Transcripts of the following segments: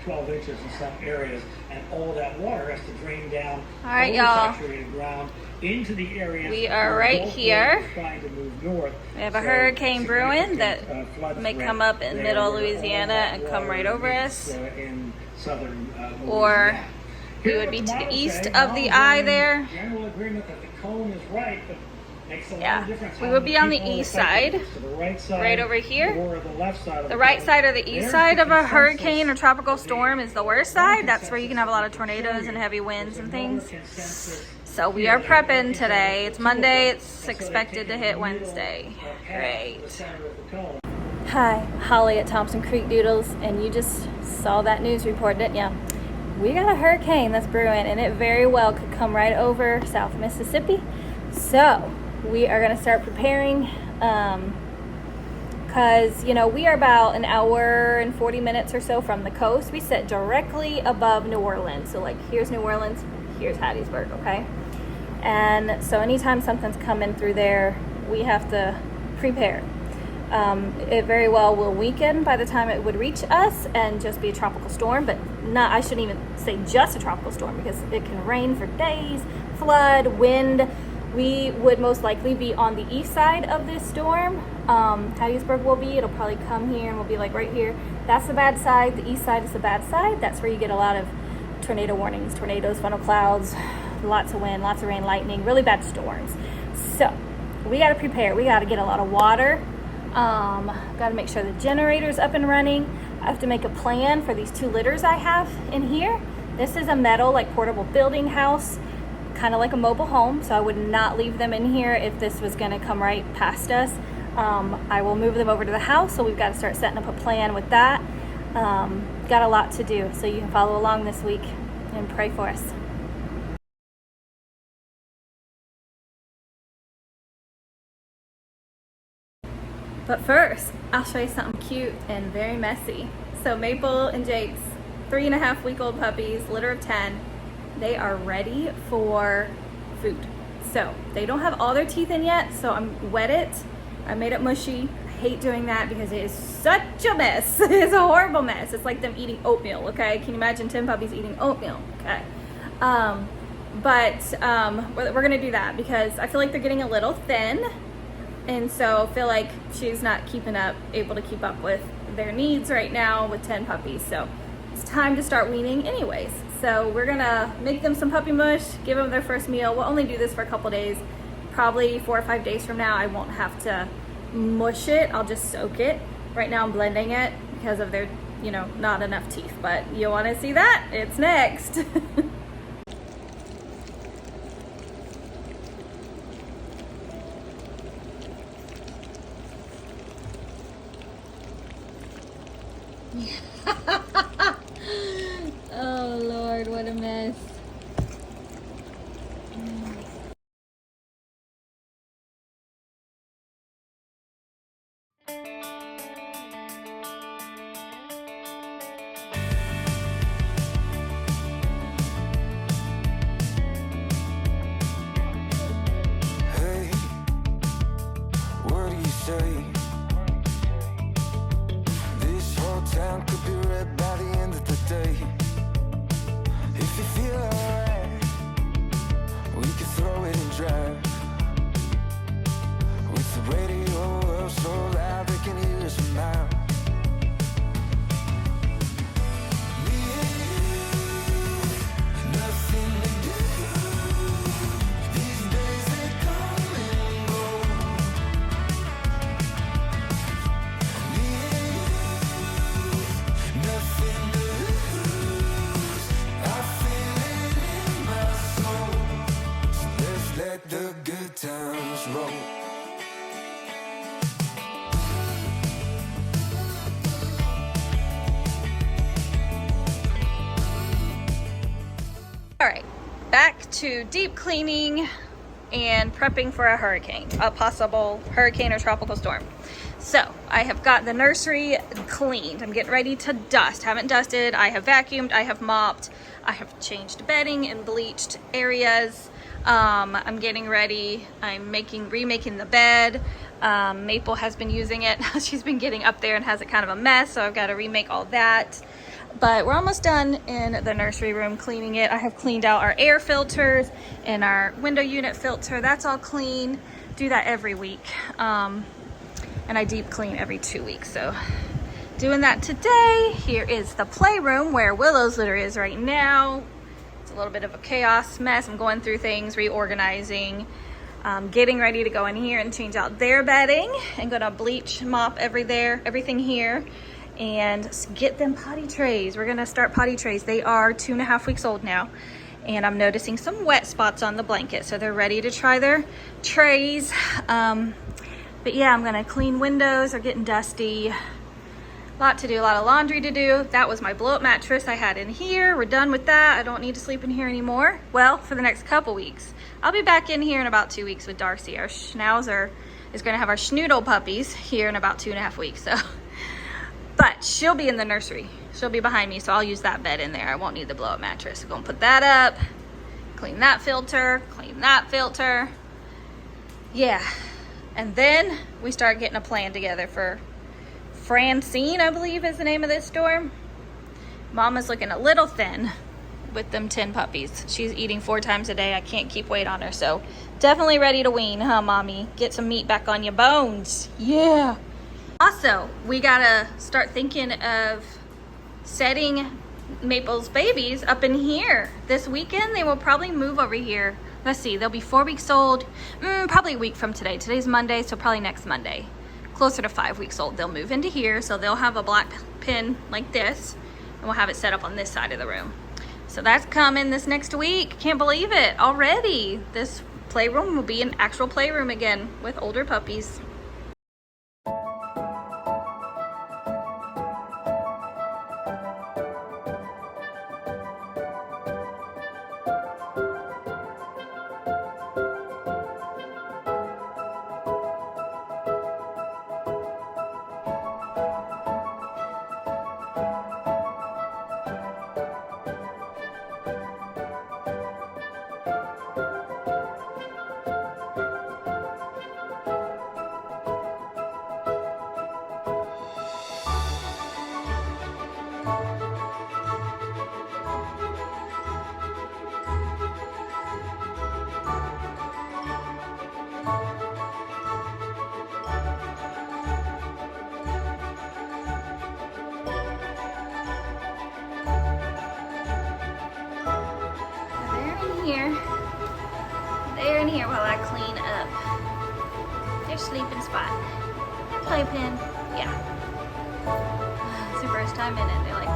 12 inches in some areas, and all that water has to drain down saturated ground into the areas. We are right here. Trying to move north. We have a hurricane brewing that may come up in middle Louisiana and come right over us. In southern or we would be to the east of the eye there. General agreement that the cone is right, but makes a lot of difference. We would be on the east side, right over here. Or the left side. The right side or the east side of a hurricane or tropical storm is the worst side. That's where you can have a lot of tornadoes and heavy winds and things. So we are prepping today. It's Monday. It's expected to hit Wednesday. Great. Hi, Holly at Thompson Creek Doodles, and you just saw that news report, didn't you? We got a hurricane that's brewing, and it very well could come right over South Mississippi. So we are going to start preparing because, you know, we are about an hour and 40 minutes or so from the coast. We sit directly above New Orleans. So, like, here's New Orleans, here's Hattiesburg, okay? And so anytime something's coming through there, we have to prepare. It very well will weaken by the time it would reach us and just be a tropical storm, but not, I shouldn't even say just a tropical storm, because it can rain for days, flood, wind. We would most likely be on the east side of this storm. Hattiesburg will be. It'll probably come here and we'll be like right here. That's the bad side. The east side is the bad side. That's where you get a lot of tornado warnings, tornadoes, funnel clouds, lots of wind, lots of rain, lightning, really bad storms. So we got to prepare. We got to get a lot of water. Got to make sure the generator's up and running. I have to make a plan for these 2 litters I have in here. This is a metal, like, portable building house, kind of like a mobile home, so I would not leave them in here if this was going to come right past us. I will move them over to the house, so we've got to start setting up a plan with that. Got a lot to do, so you can follow along this week and pray for us. But first, I'll show you something cute and very messy. So Maple and Jake's 3.5-week-old puppies, litter of 10, they are ready for food. So they don't have all their teeth in yet, so I'm wet it. I made it mushy. I hate doing that because it is such a mess. It's a horrible mess. It's like them eating oatmeal, okay? Can you imagine 10 puppies eating oatmeal? Okay. We're gonna do that because I feel like they're getting a little thin. And so I feel like she's not able to keep up with their needs right now with 10 puppies. So it's time to start weaning anyways. So we're gonna make them some puppy mush, give them their first meal. We'll only do this for a couple days. Probably 4 or 5 days from now, I won't have to mush it. I'll just soak it. Right now I'm blending it because of their, not enough teeth. But you wanna see that? It's next. Oh Lord, what a mess. Hey, what do you say? This whole town could be red by the end of the day. If you feel alright, we could throw it and drive. With the radio so loud they can hear us from miles. Me and you, nothing to do. These days they come and go. Me and you, nothing to lose. I feel it in my soul. So let's let the good times roll. All right, back to deep cleaning and prepping for a possible hurricane or tropical storm. So I have got the nursery cleaned. I'm getting ready to dust. Haven't dusted. I have vacuumed. I have mopped. I have changed bedding and bleached areas. I'm getting ready. I'm remaking the bed. Maple has been using it. She's been getting up there and has it kind of a mess, so I've got to remake all that. But we're almost done in the nursery room cleaning it. I have cleaned out our air filters and our window unit filter. That's all clean. Do that every week. And I deep clean every 2 weeks. So doing that today. Here is the playroom where Willow's litter is right now. It's a little bit of a chaos mess. I'm going through things, reorganizing, getting ready to go in here and change out their bedding and gonna bleach, mop everything here, and get them potty trays. We're gonna start potty trays. They are 2.5 weeks old now, and I'm noticing some wet spots on the blanket, so they're ready to try their trays. But yeah, I'm gonna clean windows. They're getting dusty. A lot to do, a lot of laundry to do. That was my blow-up mattress I had in here. We're done with that. I don't need to sleep in here anymore. Well, for the next couple weeks. I'll be back in here in about 2 weeks with Darcy. Our Schnauzer is gonna have our Schnoodle puppies here in about 2.5 weeks, so. But she'll be in the nursery. She'll be behind me, so I'll use that bed in there. I won't need the blow-up mattress. I'm gonna put that up, clean that filter, clean that filter. Yeah, and then we start getting a plan together for Francine, I believe is the name of this store. Mama's looking a little thin with them 10 puppies. She's eating 4 times a day. I can't keep weight on her, so definitely ready to wean, huh, Mommy? Get some meat back on your bones. Yeah. Also, we gotta start thinking of setting Maple's babies up in here. This weekend, they will probably move over here. Let's see, they'll be 4 weeks old, probably a week from today. Today's Monday, so probably next Monday. Closer to 5 weeks old, they'll move into here, so they'll have a black pin like this, and we'll have it set up on this side of the room. So that's coming this next week. Can't believe it already. This playroom will be an actual playroom again with older puppies. They're in here while I clean up their sleeping spot. Playpen, yeah. It's their first time in it. They're like,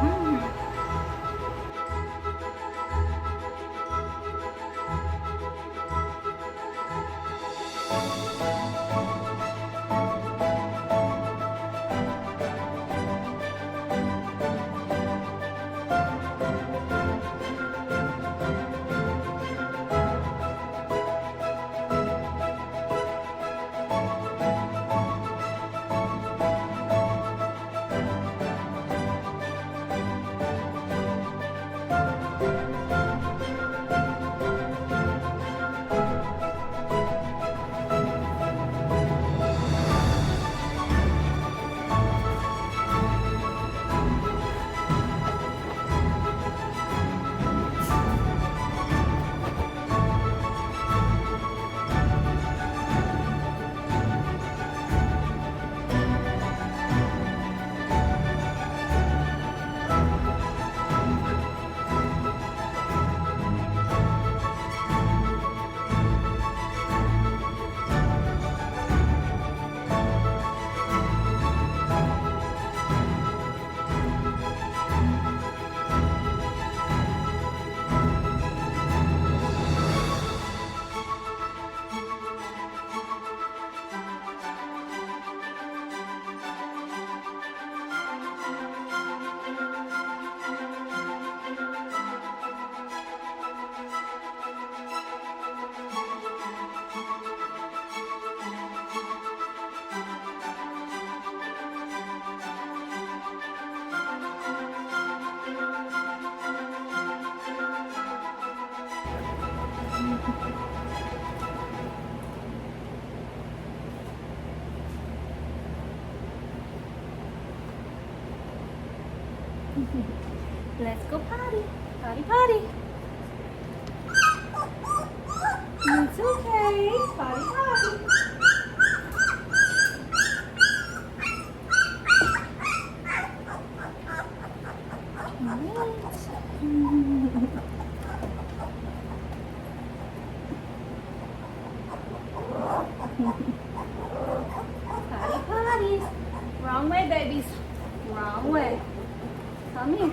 Let's go potty. Potty, potty. It's okay. Potty, potty. Potty, potty. Wrong way, babies. Wrong way. Come here.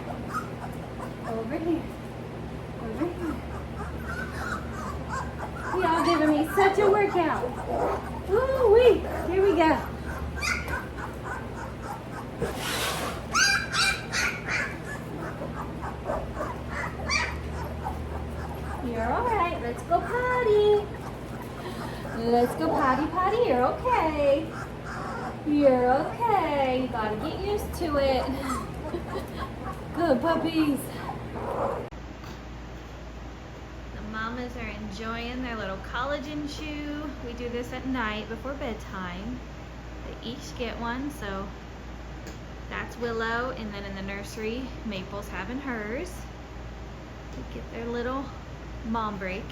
Over here. Over here. Y'all giving me such a workout. Ooh-wee. Here we go. You're all right. Let's go potty. Let's go potty, potty. You're okay. You're okay. You gotta get used to it. Good puppies. The mamas are enjoying their little collagen chew. We do this at night before bedtime. They each get one, so that's Willow, and then in the nursery, Maple's having hers. They get their little mom break.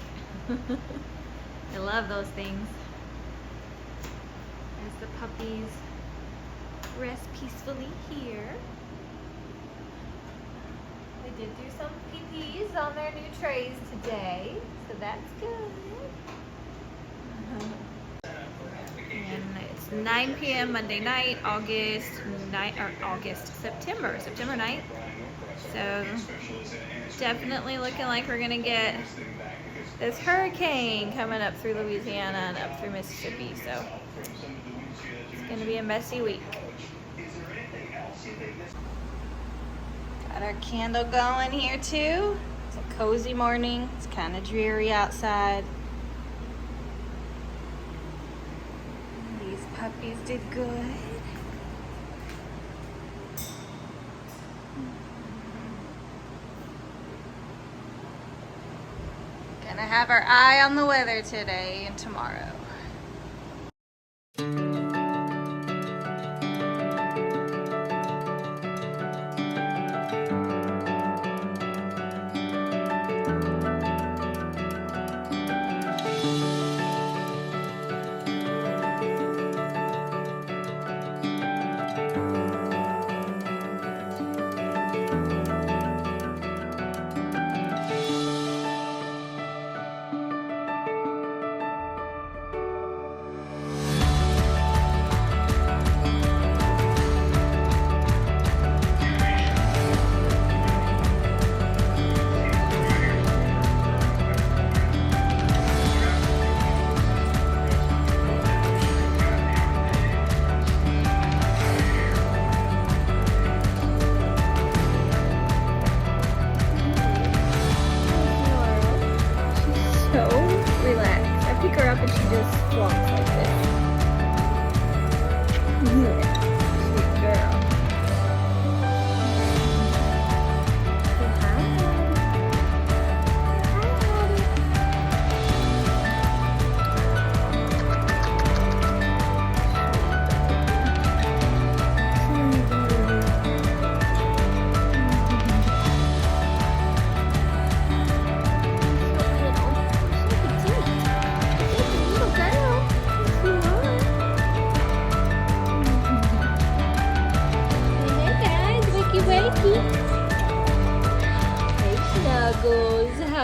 I love those things. As the puppies rest peacefully here. They did do some pee-pees on their new trays today, so that's good. And it's 9 p.m. Monday night, September 9th. So definitely looking like we're gonna get this hurricane coming up through Louisiana and up through Mississippi. So it's gonna be a messy week. Got our candle going here too. It's a cozy morning. It's kind of dreary outside. These puppies did good. Gonna have our eye on the weather today and tomorrow.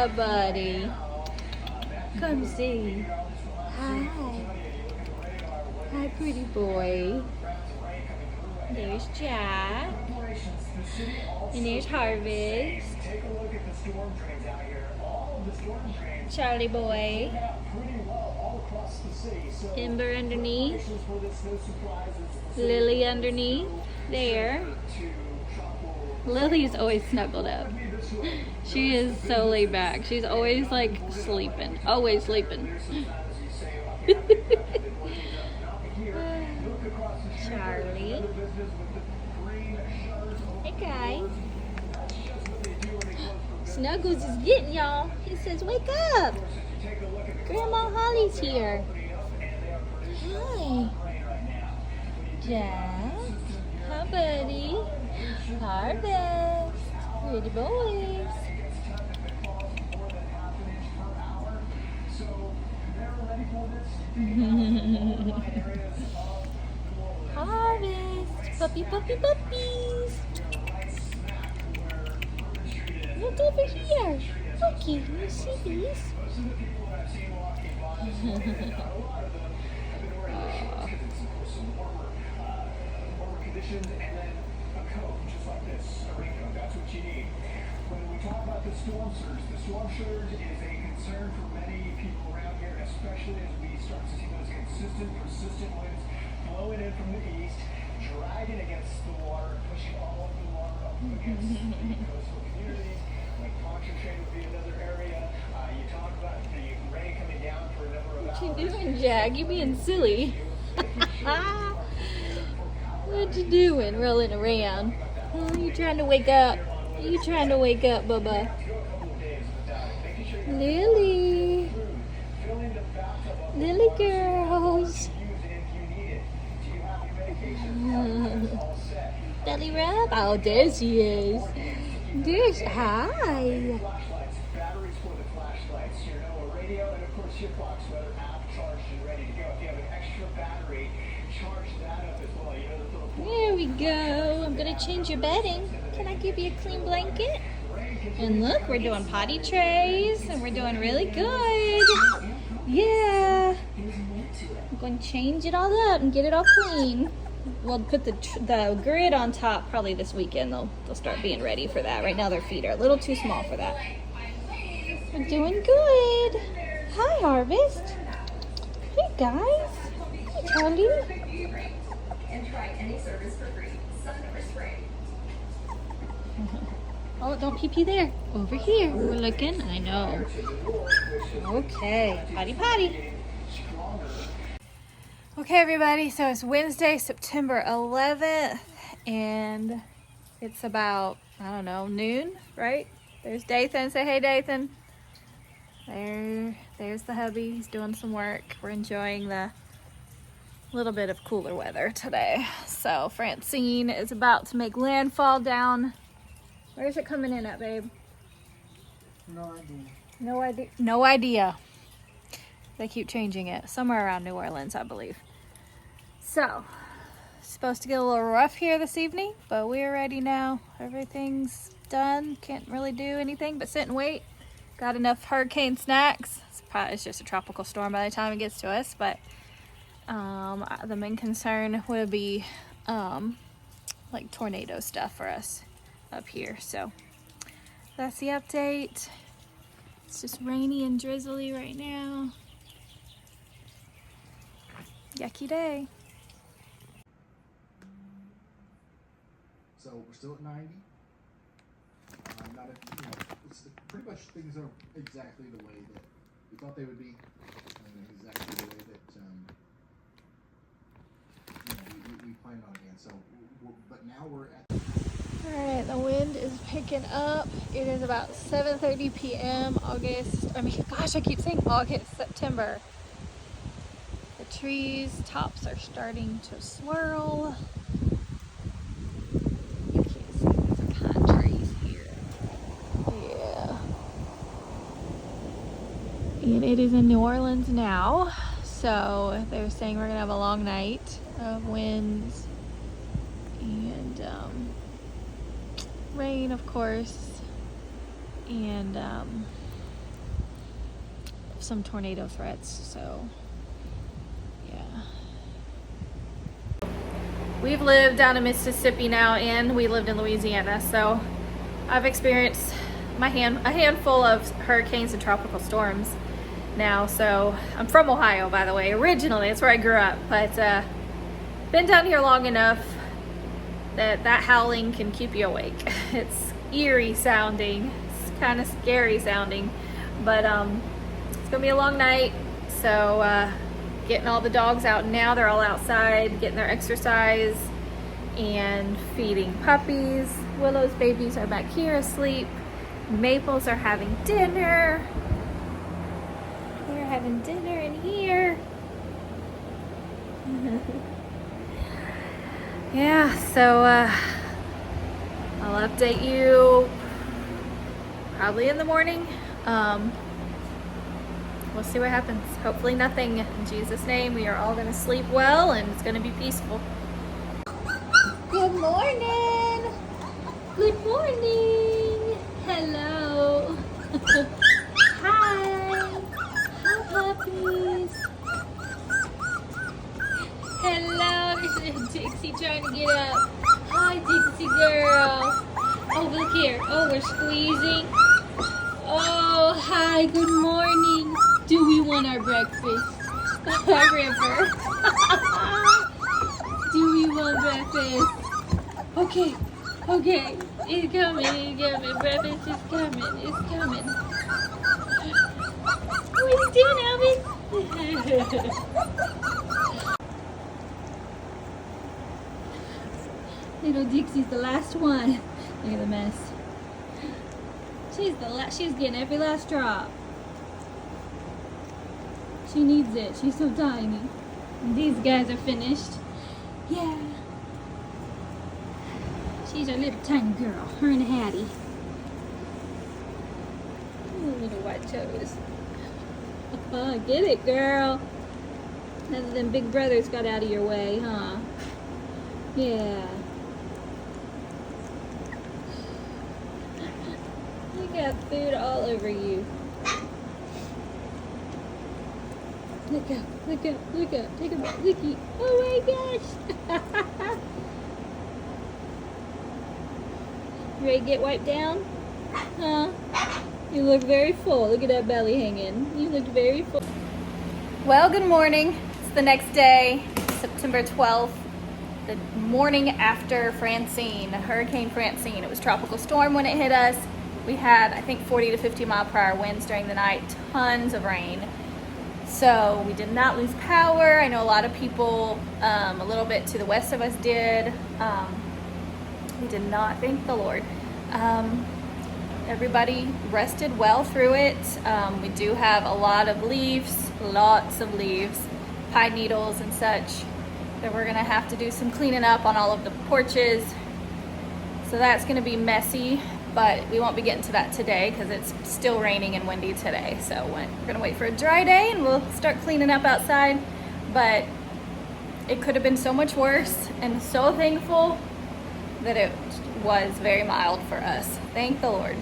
Hi, buddy. Come see. Hi. Hi, pretty boy. There's Jack. And there's Harvest. Charlie boy. Ember underneath. Lily underneath. There. Lily's always snuggled up. She is so laid back. She's always like sleeping. Always sleeping. Charlie. Hey guys. Snuggles is getting y'all. He says, wake up. Grandma Holly's here. Hi. Jack. Hi, buddy. Harvest. Pretty boys. Harvest. Puppy, puppy, puppies. Look over here. Okay, you see these? And then a coat just like this, a raincoat. That's what you need. When we talk about the storm surge is a concern for many people around here, especially as we start to see those consistent, persistent winds blowing in from the east, dragging against the water, pushing all of the water up against the coastal communities. Like Pontchartrain would be another area. You talk about the rain coming down for a number of hours. What you doing, Jag? You being silly. What you doing, rolling around? Oh, you trying to wake up? You trying to wake up, Bubba? Lily. Lily girls. Belly rub? Oh, there she is. There's hi. Batteries for the flashlights, your NOAA radio, and of course your Fox Weather app charged and ready to go. If you have an extra battery, charge that up as well. You know the little. There we go. I'm gonna change your bedding. Can I give you a clean blanket? And look, we're doing potty trays, and we're doing really good. Yeah. I'm going to change it all up and get it all clean. We'll put the grid on top probably this weekend. They'll start being ready for that. Right now their feet are a little too small for that. We're doing good. Hi, Harvest. Hey, guys. Hey, Charlie. And try any service for free. Sun or spray. Oh, don't pee there. Over here. We're looking. I know. Okay. Potty, potty. Okay, everybody. So it's Wednesday, September 11th, and it's about, I don't know, noon, right? There's Dathan. Say hey, Dathan. There's the hubby. He's doing some work. We're enjoying the little bit of cooler weather today. So Francine is about to make landfall down. Where's it coming in at, babe? No idea. No idea. No idea. They keep changing it. Somewhere around New Orleans, I believe. So, supposed to get a little rough here this evening, but we're ready now. Everything's done. Can't really do anything but sit and wait. Got enough hurricane snacks. It's just a tropical storm by the time it gets to us, but the main concern would be like tornado stuff for us up here. So that's the update. It's just rainy and drizzly right now. Yucky day. So we're still at 90. Not at, it's pretty much things are exactly the way that we thought they would be, and exactly the way that we planned on again. So, but now we're at. All right, the wind is picking up. It is about 7:30 p.m. Gosh, I keep saying August, September. The trees tops are starting to swirl. You can't see these pine trees here. Yeah. And it is in New Orleans now. So they're saying we're gonna have a long night of winds and rain, of course, and some tornado threats. So yeah, we've lived down in Mississippi now, and we lived in Louisiana, so I've experienced a handful of hurricanes and tropical storms now. So I'm from Ohio, by the way. Originally, that's where I grew up, but been down here long enough that howling can keep you awake. It's eerie sounding. It's kind of scary sounding, but it's gonna be a long night. So getting all the dogs out now. They're all outside getting their exercise and feeding puppies. Willow's babies are back here asleep. Maples are having dinner. They're having dinner in here. Yeah, so I'll update you probably in the morning. We'll see what happens. Hopefully nothing. In Jesus' name, we are all gonna sleep well and it's gonna be peaceful. Good morning. Good morning. Hello. Hi. Hi, puppies. Hello. Dixie trying to get up. Hi, Dixie girl. Oh, look here. Oh, we're squeezing. Oh, hi. Good morning. Do we want our breakfast? Hi, River. Do we want breakfast? Okay. Okay. It's coming. It's coming. Breakfast is coming. It's coming. What are you doing, Elvis? Little Dixie's the last one. Look at the mess. She's the last. She's getting every last drop. She needs it. She's so tiny. And these guys are finished. Yeah. She's our little tiny girl. Her and Hattie. Oh, little white toes. Get it, girl. None of them big brothers got out of your way, huh? Yeah. You got food all over you. Look up, look up, look up. Take a looky. Oh my gosh. You ready to get wiped down? Huh? You look very full. Look at that belly hanging. You look very full. Well, good morning. It's the next day, September 12th. The morning after Francine, Hurricane Francine. It was tropical storm when it hit us. We had, I think, 40 to 50 mile per hour winds during the night. Tons of rain. So we did not lose power. I know a lot of people, a little bit to the west of us did. We did not, thank the Lord. Everybody rested well through it. We do have a lot of leaves, lots of leaves, pine needles and such, that we're gonna have to do some cleaning up on all of the porches. So that's gonna be messy, but we won't be getting to that today because it's still raining and windy today. So we're gonna wait for a dry day and we'll start cleaning up outside. But it could have been so much worse, and so thankful that it was very mild for us. Thank the Lord.